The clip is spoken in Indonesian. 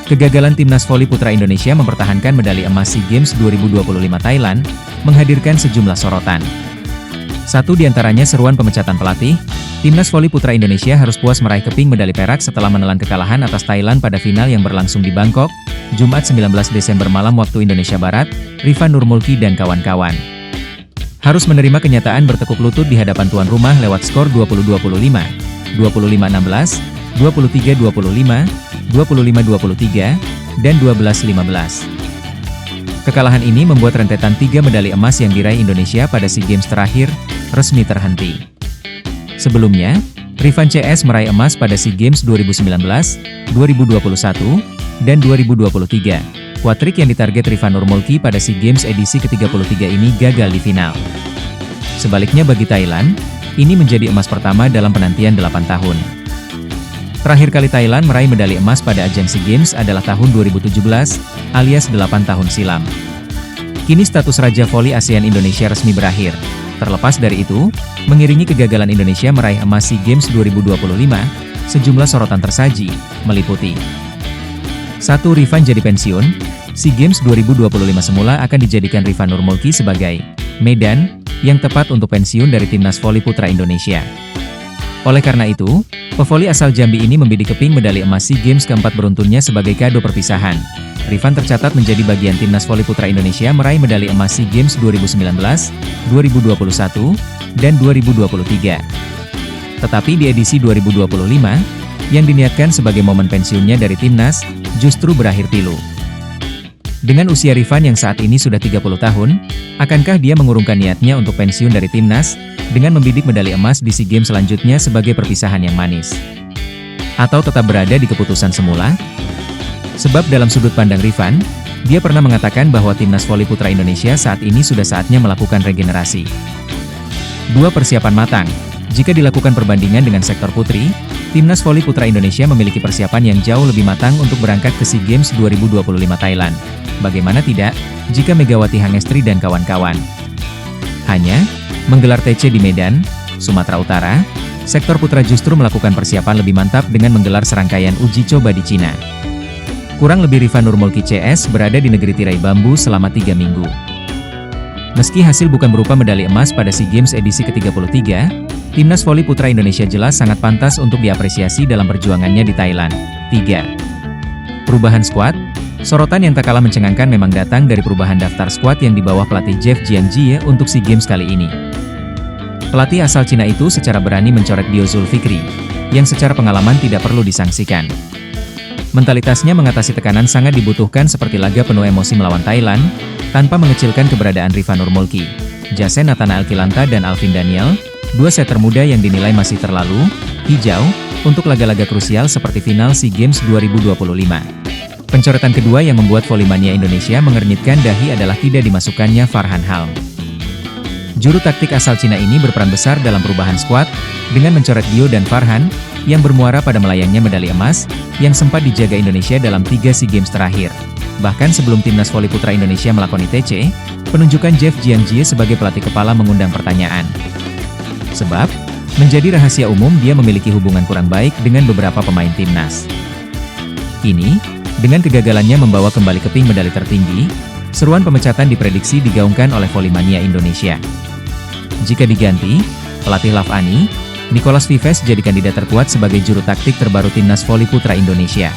Kegagalan timnas voli putra Indonesia mempertahankan medali emas SEA Games 2025 Thailand, menghadirkan sejumlah sorotan. Satu di antaranya seruan pemecatan pelatih, timnas voli putra Indonesia harus puas meraih keping medali perak setelah menelan kekalahan atas Thailand pada final yang berlangsung di Bangkok, Jumat 19 Desember malam waktu Indonesia Barat, Rifan Nurmulki dan kawan-kawan harus menerima kenyataan bertekuk lutut di hadapan tuan rumah lewat skor 20-25, 25-16, 23-25, 25-23, dan 12-15. Kekalahan ini membuat rentetan 3 medali emas yang diraih Indonesia pada SEA Games terakhir, resmi terhenti. Sebelumnya, Rifan CS meraih emas pada SEA Games 2019, 2021, dan 2023. Kuatrik yang ditarget Rifan Nurmulki pada SEA Games edisi ke-33 ini gagal di final. Sebaliknya bagi Thailand, ini menjadi emas pertama dalam penantian 8 tahun. Terakhir kali Thailand meraih medali emas pada ajang SEA Games adalah tahun 2017, alias 8 tahun silam. Kini status Raja Voli ASEAN Indonesia resmi berakhir. Terlepas dari itu, mengiringi kegagalan Indonesia meraih emas SEA Games 2025, sejumlah sorotan tersaji, meliputi 1. Rifan jadi pensiun. SEA Games 2025 semula akan dijadikan Rifan Nurmulki sebagai medan yang tepat untuk pensiun dari timnas voli putra Indonesia. Oleh karena itu, pevoli asal Jambi ini membidik keping medali emas SEA Games keempat beruntunnya sebagai kado perpisahan. Rifan tercatat menjadi bagian timnas voli putra Indonesia meraih medali emas SEA Games 2019, 2021, dan 2023. Tetapi di edisi 2025, yang diniatkan sebagai momen pensiunnya dari timnas, justru berakhir pilu. Dengan usia Rifan yang saat ini sudah 30 tahun, akankah dia mengurungkan niatnya untuk pensiun dari timnas, dengan membidik medali emas di SEA Games selanjutnya sebagai perpisahan yang manis? Atau tetap berada di keputusan semula? Sebab dalam sudut pandang Rifan, dia pernah mengatakan bahwa timnas voli putra Indonesia saat ini sudah saatnya melakukan regenerasi. 2. Persiapan matang. Jika dilakukan perbandingan dengan sektor putri, timnas voli putra Indonesia memiliki persiapan yang jauh lebih matang untuk berangkat ke SEA Games 2025 Thailand. Bagaimana tidak, jika Megawati Hangestri dan kawan-kawan hanya menggelar TC di Medan, Sumatera Utara, sektor putra justru melakukan persiapan lebih mantap dengan menggelar serangkaian uji coba di Cina. Kurang lebih Rifan Nurmulki CS berada di negeri tirai bambu selama 3 minggu. Meski hasil bukan berupa medali emas pada SEA Games edisi ke-33, timnas voli putra Indonesia jelas sangat pantas untuk diapresiasi dalam perjuangannya di Thailand. 3. Perubahan skuad. Sorotan yang tak kalah mencengangkan memang datang dari perubahan daftar skuad yang di bawah pelatih Jeff Jiangjie untuk SEA Games kali ini. Pelatih asal Cina itu secara berani mencoret Dio Zulfikri, yang secara pengalaman tidak perlu disangsikan. Mentalitasnya mengatasi tekanan sangat dibutuhkan seperti laga penuh emosi melawan Thailand, tanpa mengecilkan keberadaan Rifan Nurmulki, Jasen Nathanael Kilanta dan Alvin Daniel, 2 setter muda yang dinilai masih terlalu hijau untuk laga-laga krusial seperti final SEA Games 2025. Pencoretan kedua yang membuat volimania Indonesia mengernyitkan dahi adalah tidak dimasukkannya Farhan Halm. Juru taktik asal Cina ini berperan besar dalam perubahan skuad, dengan mencoret Dio dan Farhan, yang bermuara pada melayangnya medali emas, yang sempat dijaga Indonesia dalam 3 SEA Games terakhir. Bahkan sebelum timnas voli putra Indonesia melakoni TC, penunjukan Jeff Jiangjie sebagai pelatih kepala mengundang pertanyaan. Sebab, menjadi rahasia umum dia memiliki hubungan kurang baik dengan beberapa pemain timnas. Kini, dengan kegagalannya membawa kembali keping medali tertinggi, seruan pemecatan diprediksi digaungkan oleh volimania Indonesia. Jika diganti, pelatih Lavani, Nicolas Vives jadi kandidat terkuat sebagai juru taktik terbaru timnas voli putra Indonesia.